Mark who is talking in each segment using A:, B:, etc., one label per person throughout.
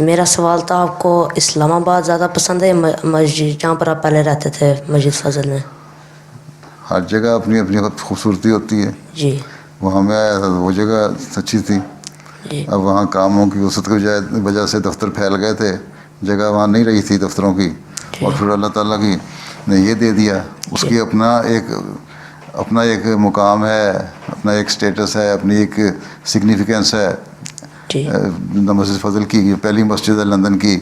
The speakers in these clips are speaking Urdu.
A: میرا سوال تھا آپ کو اسلام آباد زیادہ پسند ہے یا مسجد جہاں پر آپ پہلے رہتے تھے مسجد فضل میں؟
B: ہر جگہ اپنی اپنی خوبصورتی ہوتی ہے.
A: جی
B: وہاں میں آیا تھا وہ جگہ اچھی تھی.
A: جی
B: اب وہاں کاموں کی وسعت کی وجہ سے دفتر پھیل گئے تھے, جگہ وہاں نہیں رہی تھی دفتروں کی,
A: جی
B: اور پھر اللہ تعالیٰ کی نے یہ دے دیا. اس
A: جی
B: کی اپنا ایک مقام ہے, اپنا ایک سٹیٹس ہے, اپنی ایک سگنیفیکنس ہے.
A: جی
B: مسجد فضل کی جو پہلی مسجد ہے لندن کی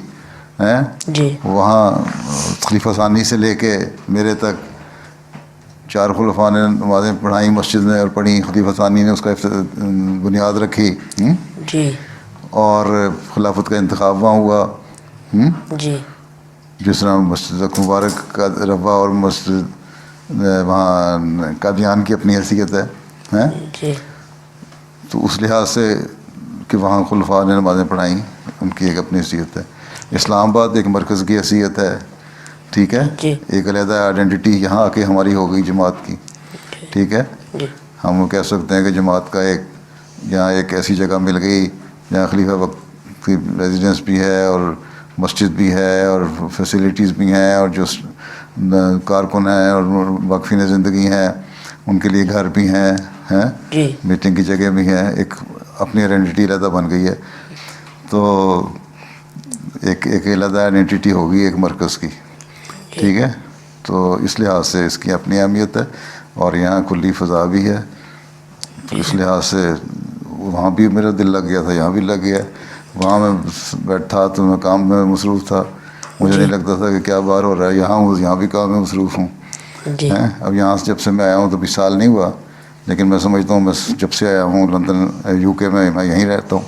B: ہے,
A: جی
B: وہاں خلیفہ ثانی سے لے کے میرے تک 4 خلفاء نے نمازیں پڑھائیں مسجد میں اور پڑھی. خلیفہ ثانی نے اس کا بنیاد رکھی,
A: جی
B: اور خلافت کا انتخاب وہاں ہوا.
A: جی
B: جس طرح مسجد مبارک کا ربا اور مسجد وہاں قادیان کی اپنی حیثیت ہے.
A: جی
B: تو اس لحاظ سے کہ وہاں خلفاء نے نمازیں پڑھائیں, ان کی ایک اپنی حیثیت ہے. اسلام آباد ایک مرکز کی حیثیت ہے, ٹھیک ہے,
A: جی
B: ایک علیحدہ آئیڈینٹی یہاں آ کے ہماری ہو گئی جماعت کی, ٹھیک ہے.
A: جی
B: ہم کہہ سکتے ہیں کہ جماعت کا یہاں ایک ایسی جگہ مل گئی جہاں خلیفہ وقت کی ریزیڈنس بھی ہے, اور مسجد بھی ہے, اور فیسیلیٹیز بھی ہیں, اور جو کارکن ہیں اور واقفین زندگی ہیں ان کے لیے گھر بھی ہیں,
A: جی
B: میٹنگ کی جگہ بھی ہے, ایک اپنی آئیڈینٹی علیحدہ بن گئی ہے. تو ایک علیحدہ آئیڈینٹی ہوگی ایک مرکز کی, ٹھیک ہے. تو اس لحاظ سے اس کی اپنی اہمیت ہے, اور یہاں کھلی فضا بھی ہے. تو اس لحاظ سے وہاں بھی میرا دل لگ گیا تھا, یہاں بھی لگ گیا. وہاں میں بیٹھا تو میں کام میں مصروف تھا, مجھے نہیں لگتا تھا کہ کیا بار ہو رہا ہے. یہاں بھی کام میں مصروف ہوں.
A: جی
B: اب یہاں سے جب سے میں آیا ہوں تو 20 سال نہیں ہوا, لیکن میں سمجھتا ہوں میں جب سے آیا ہوں لندن UK میں یہیں رہتا ہوں.